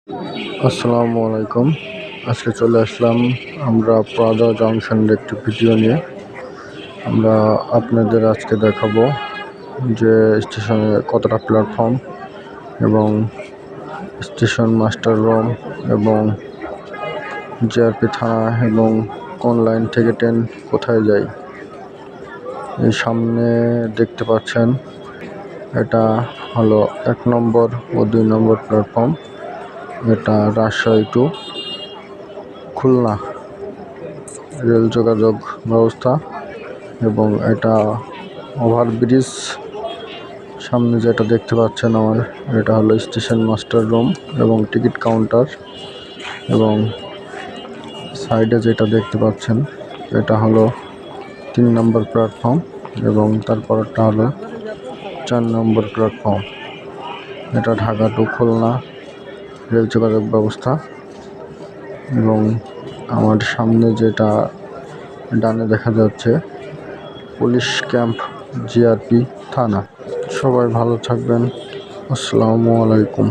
আসসালামু আলাইকুম। আজকে চলে আসলাম আমরা প্রাদা জংশনের একটি ভিডিও নিয়ে। আমরা আপনাদের আজকে দেখাবো যে স্টেশনে কতটা প্ল্যাটফর্ম এবং স্টেশন মাস্টার রুম এবং জিআরপি থানা এবং কোন লাইন থেকে ট্রেন কোথায় যায়। এই সামনে দেখতে পাচ্ছেন এটা হলো 1 নম্বর ও 2 নম্বর প্ল্যাটফর্ম। এটা রাজশাহী টু খুলনা রেল যোগাযোগ ব্যবস্থা এবং এটা ওভারব্রিজ। সামনে যেটা দেখতে পাচ্ছেন এটা হলো স্টেশন মাস্টার রুম এবং টিকিট কাউন্টার, এবং সাইডে যেটা দেখতে পাচ্ছেন এটা হলো 3 নম্বর প্ল্যাটফর্ম এবং তারপরটা হলো 4 নম্বর প্ল্যাটফর্ম। এটা ঢাকা টু খুলনা রেল যোগাযোগ ব্যবস্থা। এবং আমার সামনে যেটা ডানে দেখা যাচ্ছে পুলিশ ক্যাম্প জিআরপি থানা। সবাই ভালো থাকবেন। আসসালামু আলাইকুম।